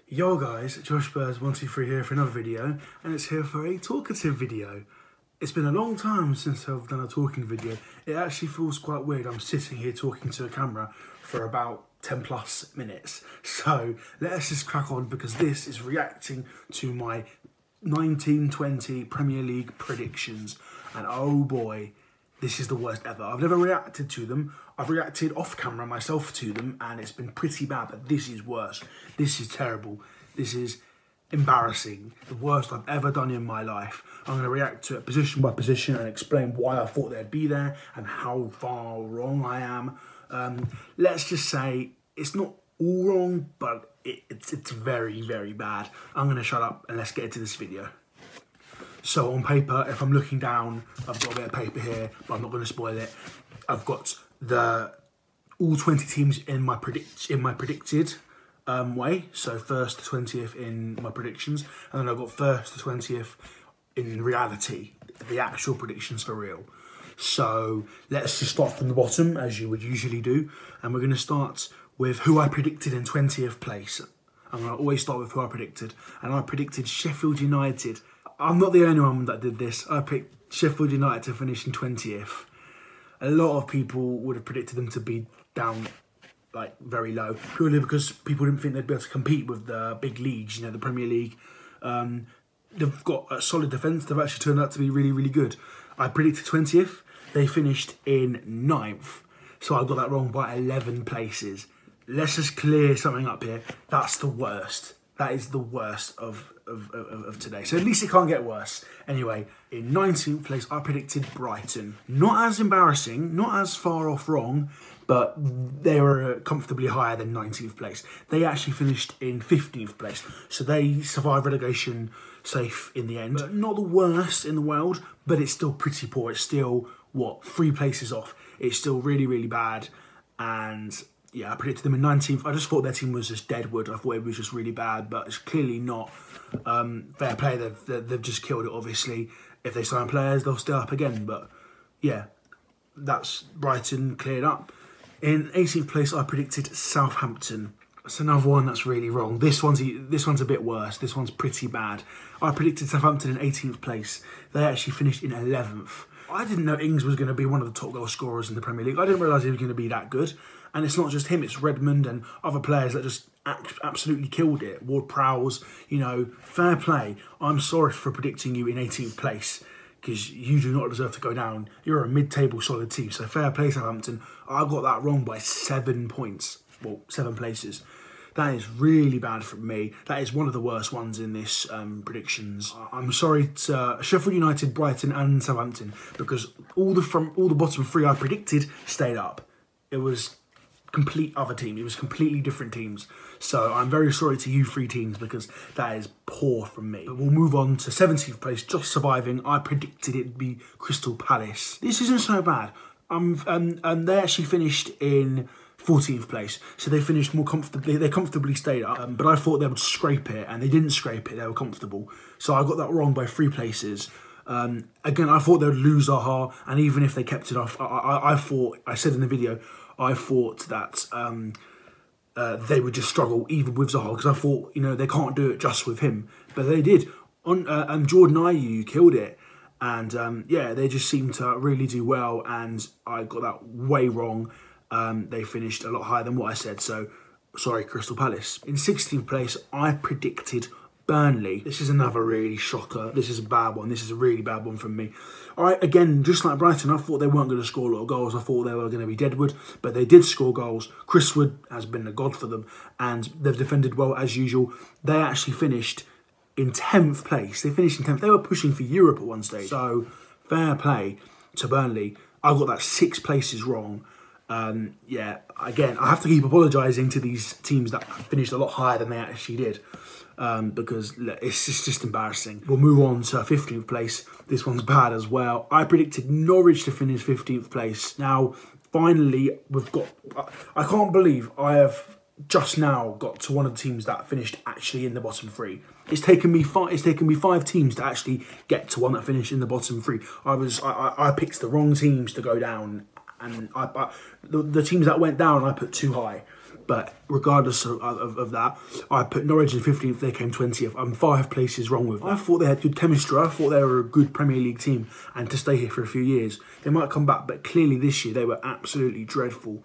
Yo guys, Josh Burrs123 here for another video, and it's here for a talkative video. It's been a long time since I've done a talking video. It actually feels quite weird. I'm sitting here talking to a camera for about 10 plus minutes. So let's just crack on, because this is reacting to my 1920 Premier League predictions. And oh boy, this is the worst ever. I've never reacted to them. I've reacted off camera myself to them, and it's been pretty bad, but this is worse. This is terrible. This is embarrassing. The worst I've ever done in my life. I'm going to react to it position by position and explain why I thought they'd be there and how far wrong I am. Let's just say it's not all wrong, but it's very, very bad. I'm going to shut up and let's get into this video. So on paper, if I'm looking down, I've got a bit of paper here, but I'm not going to spoil it. I've got all 20 teams in my predicted way. So 1st to 20th in my predictions, and then I've got 1st to 20th in reality, the actual predictions for real. So let's just start from the bottom, as you would usually do, and we're going to start with who I predicted in 20th place. I'm going to always start with who I predicted, and I predicted Sheffield United. I'm not the only one that did this. I picked Sheffield United to finish in 20th. A lot of people would have predicted them to be down, like, very low, purely because people didn't think they'd be able to compete with the big leagues, you know, the Premier League. They've got a solid defence. They've actually turned out to be really, really good. I predicted 20th. They finished in 9th. So I got that wrong by 11 places. Let's just clear something up here. That's the worst. That is the worst of today. So at least it can't get worse. Anyway, in 19th place, I predicted Brighton. Not as embarrassing, not as far off wrong, but they were comfortably higher than 19th place. They actually finished in 15th place. So they survived relegation safe in the end. But not the worst in the world, but it's still pretty poor. It's still, what, 3 places off. It's still really, really bad. And yeah, I predicted them in 19th. I just thought their team was just deadwood. I thought it was just really bad, but it's clearly not. Fair play, they've just killed it, obviously. If they sign players, they'll stay up again. But yeah, that's Brighton cleared up. In 18th place, I predicted Southampton. That's another one that's really wrong. This one's a bit worse. This one's pretty bad. I predicted Southampton in 18th place. They actually finished in 11th. I didn't know Ings was going to be one of the top goal scorers in the Premier League. I didn't realise he was going to be that good. And it's not just him, it's Redmond and other players that just absolutely killed it. Ward-Prowse, you know, fair play. I'm sorry for predicting you in 18th place, because you do not deserve to go down. You're a mid-table solid team, so fair play, Southampton. I got that wrong by 7 points. Well, 7 places. That is really bad from me. That is one of the worst ones in this predictions. I'm sorry to Sheffield United, Brighton and Southampton, because all the bottom 3 I predicted stayed up. It was complete other team. It was completely different teams. So I'm very sorry to you 3 teams, because that is poor from me. But we'll move on to 17th place, just surviving. I predicted it'd be Crystal Palace. This isn't so bad. They actually finished in 14th place, so they finished more comfortably. They comfortably stayed up, but I thought they would scrape it, and they didn't scrape it. They were comfortable, so I got that wrong by 3 places. Again, I thought they would lose Zaha, and even if they kept it off, I said in the video, I thought that they would just struggle even with Zaha, because I thought, you know, they can't do it just with him, but they did. Jordan Ayew killed it, and yeah, they just seemed to really do well, and I got that way wrong. They finished a lot higher than what I said, so sorry, Crystal Palace. In 16th place, I predicted Burnley. This is another really shocker. This is a bad one. This is a really bad one from me. All right, again, just like Brighton, I thought they weren't going to score a lot of goals. I thought they were going to be deadwood, but they did score goals. Chris Wood has been a god for them, and they've defended well as usual. They actually finished in 10th place. They finished in 10th. They were pushing for Europe at one stage. So fair play to Burnley. I got that 6 places wrong. Yeah, again, I have to keep apologising to these teams that finished a lot higher than they actually did, because it's just embarrassing. We'll move on to 15th place. This one's bad as well. I predicted Norwich to finish 15th place. Now, finally, I can't believe I have just now got to one of the teams that finished actually in the bottom 3. It's taken me 5 teams to actually get to one that finished in the bottom 3. I picked the wrong teams to go down. And the teams that went down, I put too high. But regardless of that, I put Norwich in 15th, they came 20th. I'm 5 places wrong with that. I thought they had good chemistry. I thought they were a good Premier League team and to stay here for a few years. They might come back, but clearly this year they were absolutely dreadful.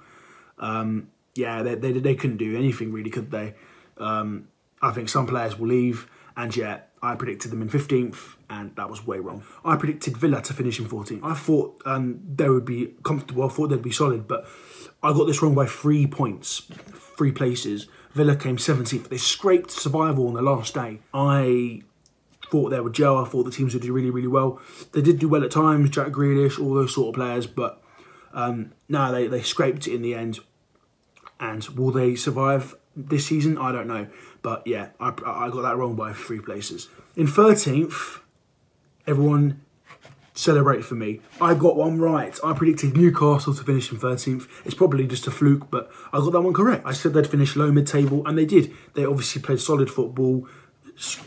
Yeah, they couldn't do anything really, could they? I think some players will leave, and yeah, I predicted them in 15th, and that was way wrong. I predicted Villa to finish in 14th. I thought they would be comfortable, I thought they'd be solid, but I got this wrong by 3 points, 3 places. Villa came 17th. They scraped survival on the last day. I thought they would gel. I thought the teams would do really, really well. They did do well at times, Jack Grealish, all those sort of players, but no, they scraped it in the end. And will they survive this season? I don't know. But yeah, I got that wrong by 3 places. In 13th, everyone celebrate for me. I got one right. I predicted Newcastle to finish in 13th. It's probably just a fluke, but I got that one correct. I said they'd finish low mid-table, and they did. They obviously played solid football,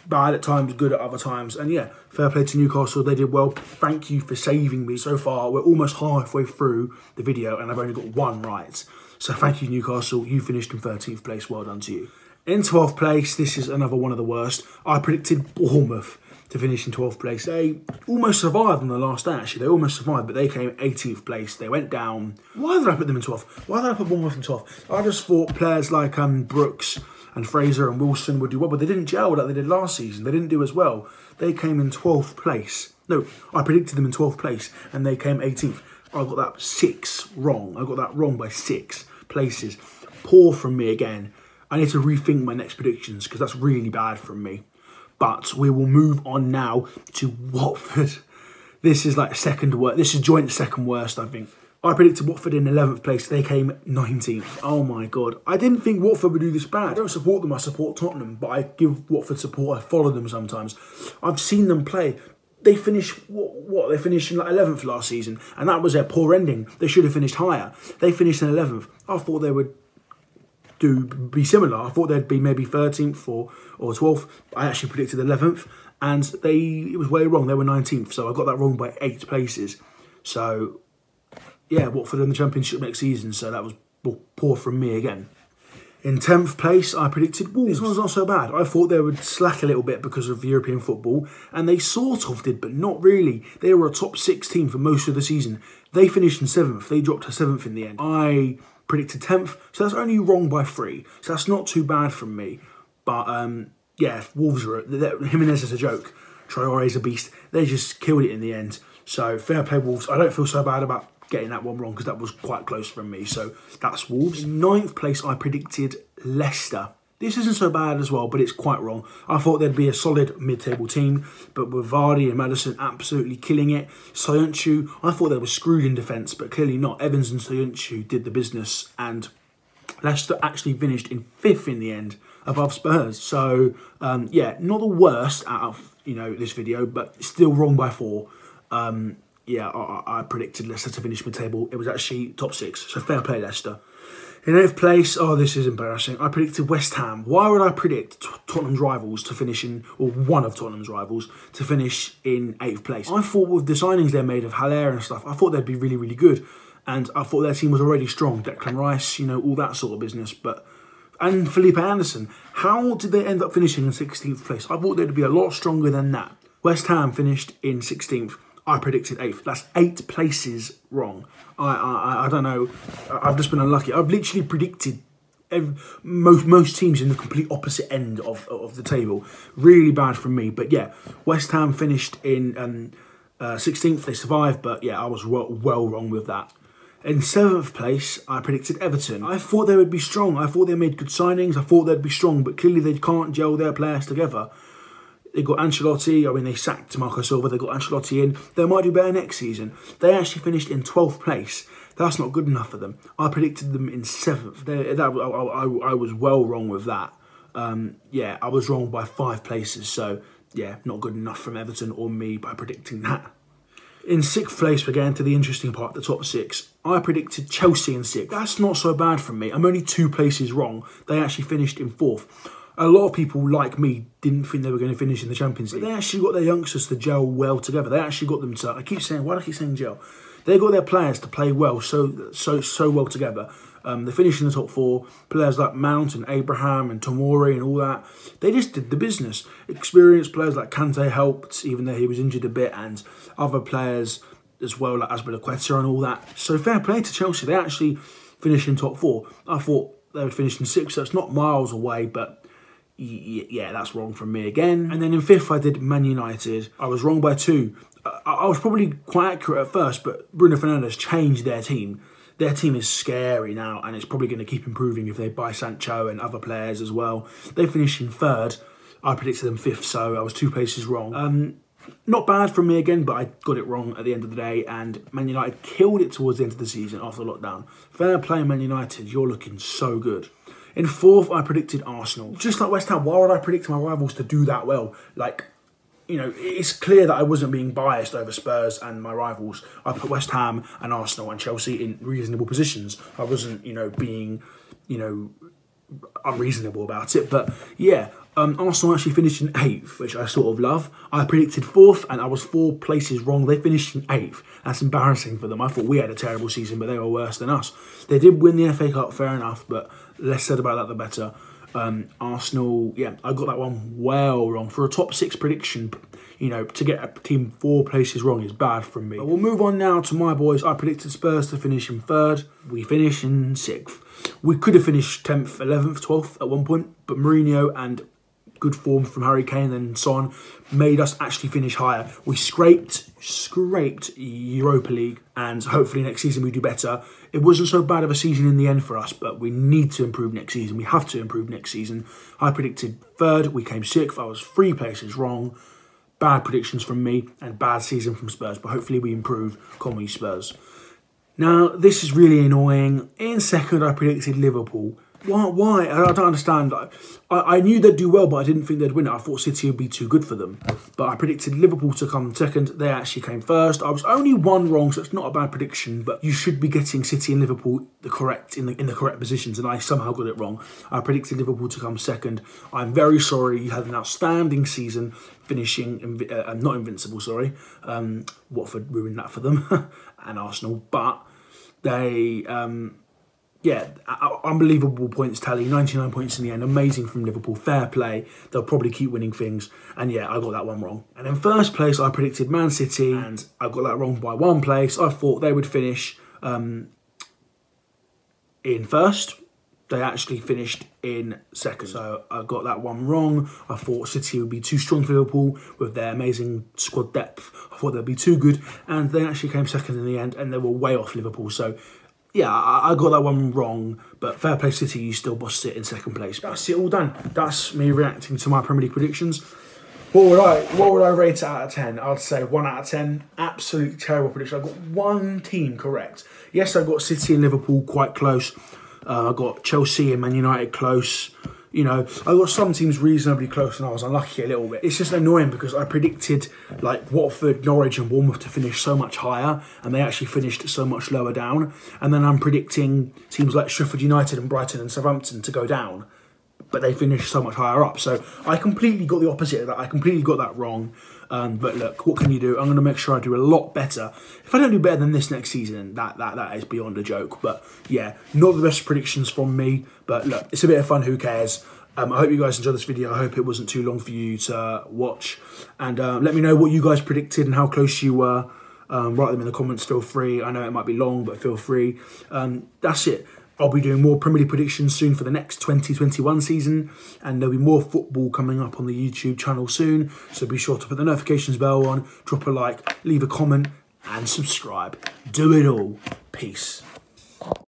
bad at times, good at other times. And yeah, fair play to Newcastle. They did well. Thank you for saving me so far. We're almost halfway through the video, and I've only got one right. So thank you, Newcastle. You finished in 13th place. Well done to you. In 12th place, this is another one of the worst. I predicted Bournemouth to finish in 12th place. They almost survived on the last day, actually. They almost survived, but they came 18th place. They went down. Why did I put them in 12th? Why did I put Bournemouth in 12th? I just thought players like Brooks and Fraser and Wilson would do well, but they didn't gel like they did last season. They didn't do as well. They came in 12th place. No, I predicted them in 12th place, and they came 18th. I got that 6 wrong. I got that wrong by 6 places. Poor from me again. I need to rethink my next predictions because that's really bad from me. But we will move on now to Watford. This is like second worst. This is joint second worst, I think. I predicted Watford in 11th place. They came 19th. Oh my God. I didn't think Watford would do this bad. I don't support them. I support Tottenham. But I give Watford support. I follow them sometimes. I've seen them play. They finished, what? They finished in like 11th last season. And that was their poor ending. They should have finished higher. They finished in 11th. I thought they would be similar. I thought they'd be maybe 13th or 12th. I actually predicted 11th, and it was way wrong. They were 19th, so I got that wrong by 8 places. So yeah, Watford in the Championship next season, so that was poor from me again. In 10th place, I predicted Wolves. This one's not so bad. I thought they would slack a little bit because of European football, and they sort of did, but not really. They were a top 6 team for most of the season. They finished in 7th. They dropped to 7th in the end. I predicted 10th, so that's only wrong by 3. So that's not too bad from me. But yeah, Wolves are Jimenez is a joke. Traore's a beast. They just killed it in the end. So fair play, Wolves. I don't feel so bad about getting that one wrong because that was quite close from me. So that's Wolves. In 9th place, I predicted Leicester. This isn't so bad as well, but it's quite wrong. I thought they'd be a solid mid-table team, but with Vardy and Maddison absolutely killing it. Soyuncu, I thought they were screwed in defence, but clearly not. Evans and Soyuncu did the business, and Leicester actually finished in 5th in the end, above Spurs. So, yeah, not the worst out of, this video, but still wrong by 4. Yeah, I predicted Leicester to finish mid-table. It was actually top 6, so fair play, Leicester. In 8th place, oh, this is embarrassing. I predicted West Ham. Why would I predict Tottenham's rivals to finish in, or one of Tottenham's rivals, to finish in 8th place? I thought with the signings they made of Haller and stuff, I thought they'd be really, really good. And I thought their team was already strong. Declan Rice, all that sort of business. And Felipe Anderson. How did they end up finishing in 16th place? I thought they'd be a lot stronger than that. West Ham finished in 16th. I predicted 8th. That's 8 places wrong. I don't know. I've just been unlucky. I've literally predicted most teams in the complete opposite end of the table. Really bad from me. But yeah, West Ham finished in 16th. They survived, but yeah, I was well wrong with that. In 7th place, I predicted Everton. I thought they would be strong. I thought they made good signings. I thought they'd be strong, but clearly they can't gel their players together. They got Ancelotti. I mean, they sacked Marco Silva. They got Ancelotti in. They might do better next season. They actually finished in 12th place. That's not good enough for them. I predicted them in 7th. I was well wrong with that. Yeah, I was wrong by 5 places. So, yeah, not good enough from Everton or me by predicting that. In 6th place, we're getting to the interesting part, the top 6. I predicted Chelsea in 6th. That's not so bad from me. I'm only 2 places wrong. They actually finished in 4th. A lot of people, like me, didn't think they were going to finish in the Champions League. But they actually got their youngsters to gel well together. They actually got them to, why do I keep saying gel? they got their players to play well, so well together. They finished in the top 4. Players like Mount and Abraham and Tomori and all that, they just did the business. Experienced players like Kante helped, even though he was injured a bit, and other players as well, like Azpilicueta and all that. So fair play to Chelsea. They actually finished in top 4. I thought they would finish in 6th, so it's not miles away, but yeah, that's wrong from me again. And then in 5th, I did Man United. I was wrong by 2. I was probably quite accurate at first, but Bruno Fernandes changed their team. Their team is scary now, and it's probably going to keep improving if they buy Sancho and other players as well. They finished in 3rd. I predicted them 5th, so I was 2 places wrong. Not bad from me again, but I got it wrong at the end of the day, and Man United killed it towards the end of the season after lockdown. Fair play, Man United. You're looking so good. In 4th, I predicted Arsenal. Just like West Ham, why would I predict my rivals to do that well? Like, you know, it's clear that I wasn't being biased over Spurs and my rivals. I put West Ham and Arsenal and Chelsea in reasonable positions. I wasn't, you know, being, you know, unreasonable about it. But yeah, Arsenal actually finished in 8th, which I sort of love. I predicted 4th and I was 4 places wrong. They finished in 8th. That's embarrassing for them. I thought we had a terrible season, but they were worse than us. They did win the FA Cup, fair enough, but less said about that the better. Arsenal, yeah, I got that one well wrong. For a top 6 prediction, you know, to get a team 4 places wrong is bad from me. But we'll move on now to my boys. I predicted Spurs to finish in 3rd. We finished in 6th. We could have finished 10th, 11th, 12th at one point, but Mourinho and good form from Harry Kane and Son made us actually finish higher. We scraped Europa League, and hopefully next season we do better. It wasn't so bad of a season in the end for us, but we need to improve next season. We have to improve next season. I predicted 3rd, we came 6th. I was 3 places wrong. Bad predictions from me and bad season from Spurs, but hopefully we improve. Come on, Spurs. Now, this is really annoying. In 2nd, I predicted Liverpool. Why? I don't understand. I knew they'd do well, but I didn't think they'd win it. I thought City would be too good for them. But I predicted Liverpool to come 2nd. They actually came 1st. I was only 1 wrong, so it's not a bad prediction. But you should be getting City and Liverpool in the correct positions, and I somehow got it wrong. I predicted Liverpool to come 2nd. I'm very sorry. You had an outstanding season, finishing not invincible. Sorry, Watford ruined that for them, and Arsenal. But they. Yeah, unbelievable points tally, 99 points in the end, amazing from Liverpool, fair play. They'll probably keep winning things, and yeah, I got that one wrong. And in 1st place, I predicted Man City, and I got that wrong by 1 place. I thought they would finish in 1st. They actually finished in 2nd, so I got that one wrong. I thought City would be too strong for Liverpool with their amazing squad depth. I thought they'd be too good, and they actually came 2nd in the end, and they were way off Liverpool, so yeah, I got that one wrong, but fair play City, you still bossed it in 2nd place. That's it all done. That's me reacting to my Premier League predictions. What would I rate it out of 10? I'd say 1 out of 10. Absolutely terrible prediction. I got 1 team correct. Yes, I got City and Liverpool quite close. I got Chelsea and Man United close. You know, I got some teams reasonably close and I was unlucky a little bit. It's just annoying because I predicted like Watford, Norwich and Bournemouth to finish so much higher and they actually finished so much lower down. And then I'm predicting teams like Sheffield United and Brighton and Southampton to go down, but they finished so much higher up. So I completely got the opposite of that. I completely got that wrong. But look, what can you do? I'm going to make sure I do a lot better. If I don't do better than this next season, that is beyond a joke. But yeah, not the best predictions from me. But look, it's a bit of fun. Who cares? I hope you guys enjoyed this video. I hope it wasn't too long for you to watch. And let me know what you guys predicted and how close you were. Write them in the comments. Feel free. I know it might be long, but feel free. That's it. I'll be doing more Premier League predictions soon for the next 2021 season, and there'll be more football coming up on the YouTube channel soon, so be sure to put the notifications bell on, drop a like, leave a comment and subscribe. Do it all. Peace.